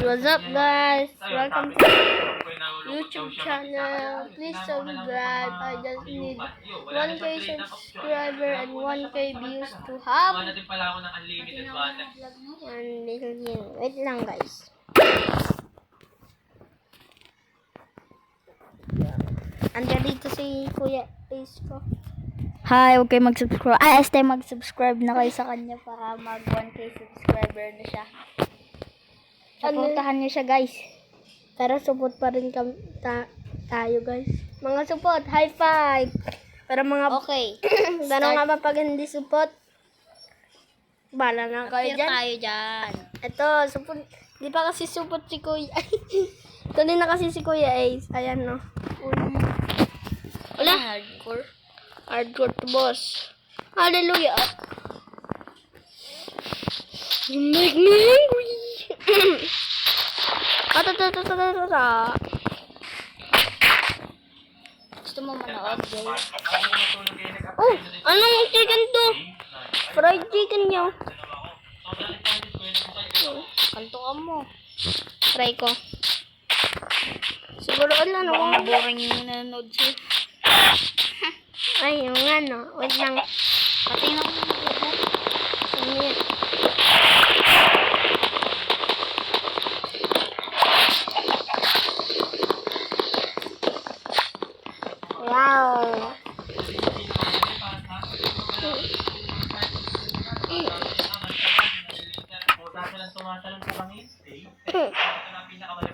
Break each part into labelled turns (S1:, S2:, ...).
S1: What's up guys? Welcome to YouTube channel. Please subscribe. I just need 1k subscriber and 1k views to have 1 million. Wait lang guys. Andiyan dito si Kuya Ace ko.
S2: Hi, huwag kayo mag-subscribe. Mag-subscribe na kayo sa kanya para mag 1k subscriber na siya. Supportahan niyo siya, guys.
S1: Pero support pa rin tayo, guys. Mga support, high five. Pero mga
S2: Okay.
S1: gano'n nga ba pag hindi support? Bala na kayo dyan.
S2: Tayo dyan.
S1: Ito, support. Di pa kasi support si Kuya. Tuloy na kasi si Kuya Ace. Ayan, no.
S2: Wala. Hardcore.
S1: Hardcore to boss. Hallelujah. You make me angry.
S2: Gusto mo manood, guys?
S1: Oh, anong chicken to? Fried chicken nyo.
S2: Kantukan mo.
S1: Try ko. Siguro ano
S2: Baka boring yung nanonood siya.
S1: ay, yung ano. Wait lang.
S2: Patingin ako ng video.
S1: Ano yan? Wow.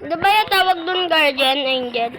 S1: Di ba yung tawag dun guardian angel?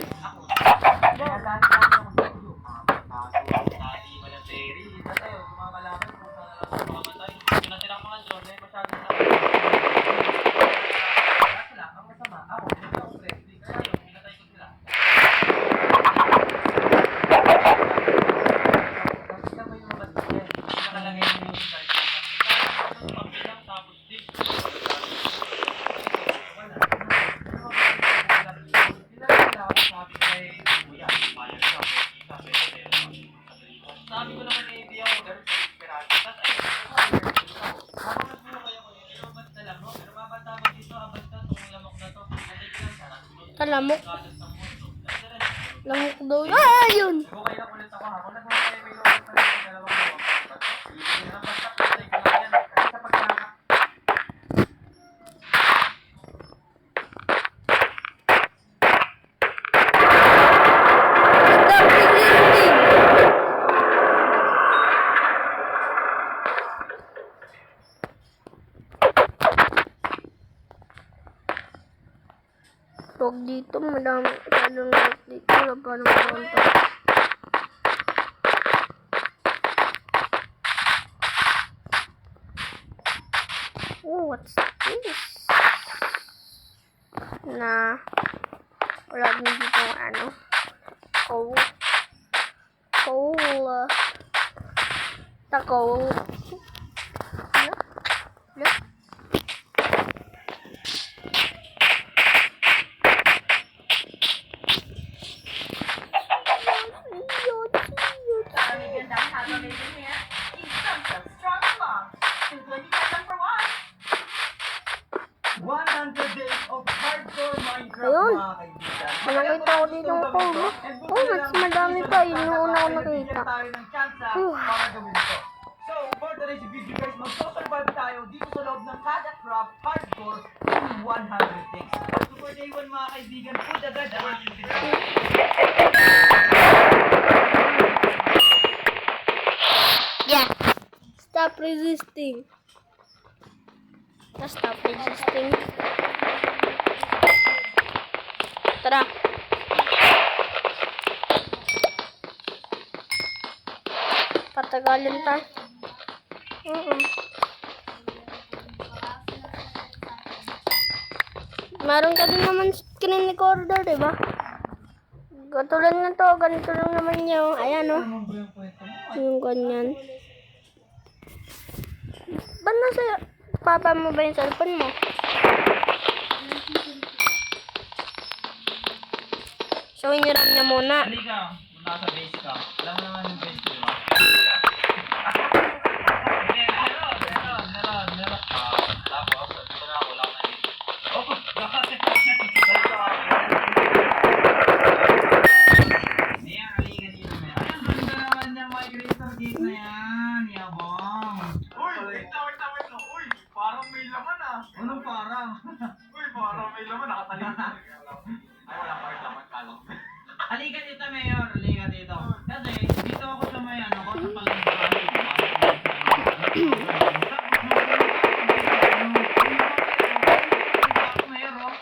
S3: Sabi ko naman na hindi ako pero desperado. Tapos pero basta lang, no? Pero mabata mo dito, basta itong lamok na to.
S1: Lamok. Lamok daw. Ah, yun!
S3: Bukay lang ulit ako ha. Kung nagmukay may loob pa rin sa dalawang loob. Basta patay ko lang yan. Kasi sa pagkaka.
S1: Stop resisting! Huwag dito, madami masyadong lot dito. Wala pa naman konta. Oh, what's this? Wala din dito ano. Coal. Coal. Look. Ayun. Nakita ko dito ng coal. Oh, mas madami pa. Yun yung una ko nakita.
S3: So, for today's video guys, magsosurvive tayo dito sa loob ng Catacraft Hardcore in 100 days. So, for day 1 mga kaibigan, food agad ang ating
S1: Yeah. Stop resisting. Stop resisting. Tara. Patagalin tayo. Meron ka din naman screen recorder, diba? Katulad na to, ganito lang naman yung, ayan o. Yung ganyan. Ba't nasa papa mo ba yung cellphone mo? Showin niyo RAM niya muna.
S3: Halika, nasa base ka. Alam mo naman yung base ko, diba? Meron. Tapos, ito na ako lang na dito. Oh, Uy, parang may laman, nakatalim na. Ay, wala pa rin laman, kalong. Halika dito, Mayor. Halika dito. Kasi, dito ako sa may ano ko, sa palengke. Mayor, oh.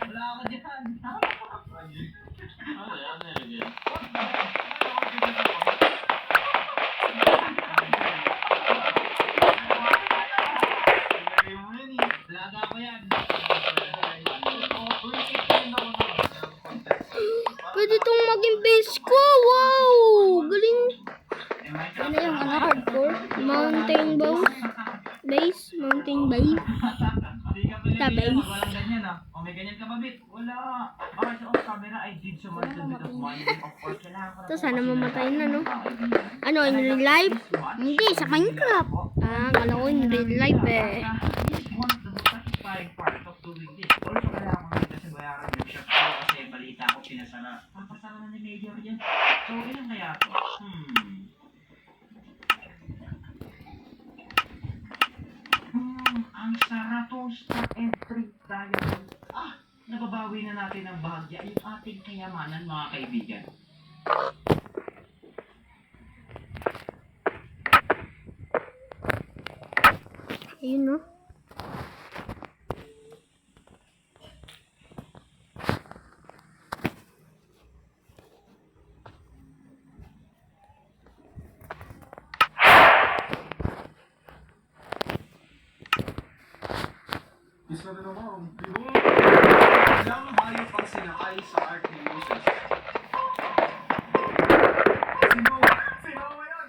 S3: Wala ako dyan. Laga ko yan.
S1: Pwede itong maging base ko. Wow! Galing. Ano yung hardcore? Mountain base? Mountain base?
S3: Sa base? Walang ganyan ah. O may ganyan ka ba, Bit? Wala. Okay, so off camera, I did so much a bit of money. Of course, kailangan ko na
S1: Ito, sana mamatay na, no? Ano, in real life? Hindi, sa Minecraft. Ah, kala ko in real life eh.
S3: One of the most satisfying part of doing this. Also, kailangan ko rin kasi bayaran yung shop ko kasi balita ko pinasara. Papasara na ni Major yan. So, ilan kaya to? Ang Saratoga entry diamond. Nababawi na natin ang bahagya yung ating kayamanan, mga kaibigan.
S1: Ayun, no?
S4: Isa na naman, biro. Ilang hayop ang sinakay sa art ni Moses? Sino? Sino ba yan?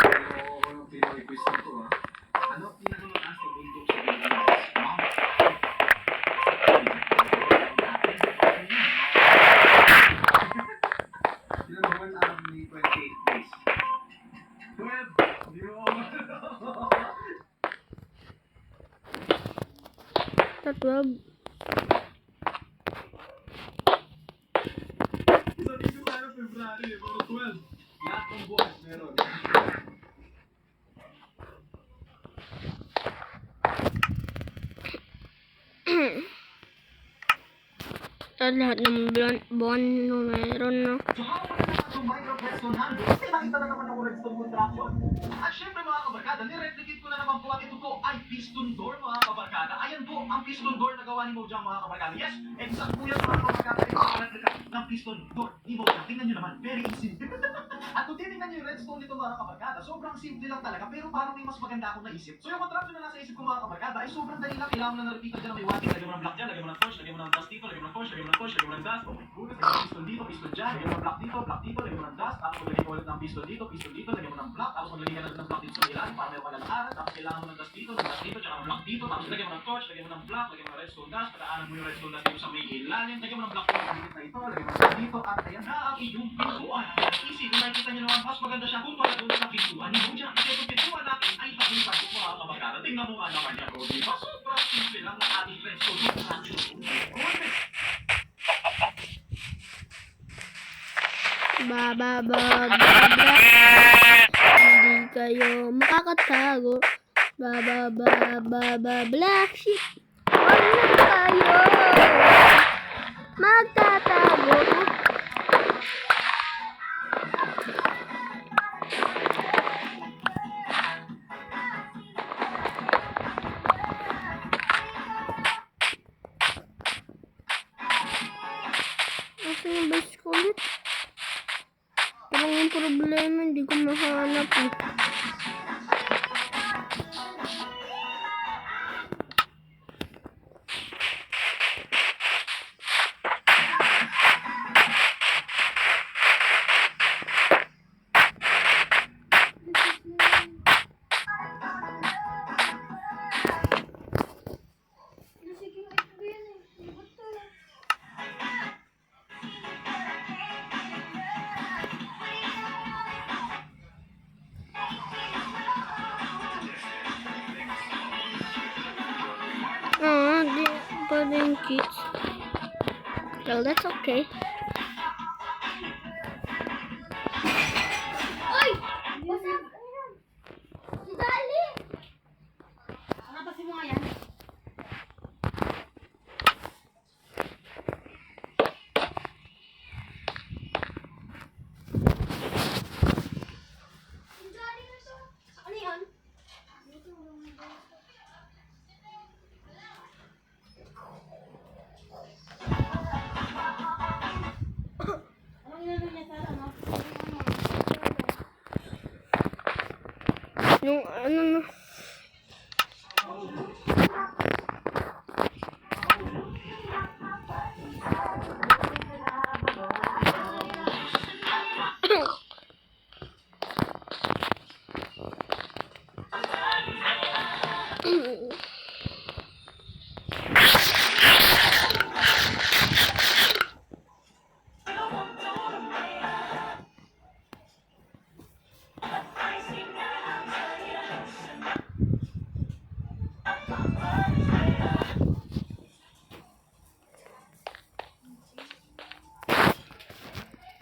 S4: Pero ako yung Pinoy quiz na to, ah. Ano pinakamataas na bundok sa Pilipinas? Sino naman ang may 28 days? 12! Biro.
S1: Sa 12.
S4: Isa dito tayo February, pero 12. Lahat ng buwan meron.
S1: Sa lahat ng buwan meron, no?
S3: So, how about naman yung Minecraft Redstone 100? Kasi nakita na naman ako Redstone Contraction. At syempre mga kabarkada, nireplicate ko na naman po at ito po ay piston door mga kabarkada. Ayan po ang piston door na gawa ni Mojang mga kabarkada. Yes, exact po yan mga kabarkada. Ito ang replica ng piston door ni Mojang. Tingnan nyo naman, very easy. At kung titignan nyo yung redstone nito mga kabarkada, sobrang simple lang talaga pero parang may mas maganda akong naisip. So yung contraption na nasa isip ko mga kabarkada ay sobrang dali lang. Kailangan mo na na-repeat dyan na may wating. Lagyan mo ng block dyan, lagyan mo ng torch, lagyan mo ng dust dito, lagyan mo ng torch, lagyan mo ng torch, lagyan mo ng dust. Oh my goodness, lagyan mo ng piston dito, piston dyan, lagyan mo ng block dito, lagyan mo ng dust. Tapos maglagay ko ulit ng piston dito, lagyan mo ng block. Tapos maglagay ka ng block dito sa ilalim para may palalaharan. Tapos kailangan mo ng dust dito, tsaka ng block dito. Tapos lagyan mo ng torch, lagyan mo ng block, lagyan mo ng redstone dust. Pataanan mo yung redstone dust dito sa may ilalim. Lagyan mo ng block dito na ito, lagyan mo ng block dito. At ayan na ang iyong pintuan. Easy, kung nakikita nyo naman, mas maganda siya kumpara doon sa pintuan ni Mojang. Kasi itong pintuan natin ay paglipat ko mga kabarkada. Tingnan mo nga naman yan, bro. Diba? Sobrang simple lang ng ating redstone dito sa ating pintuan.
S1: Hindi kayo makakatago. Black sheep. Huwag na kayo magtatago. Asa yung base ko ulit? Parang yung problema, hindi ko mahanap eh. Di pa rin kids. Well, that's okay. Ay! Yung ano na.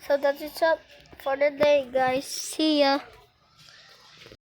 S1: So that's it up for the day, guys. See ya.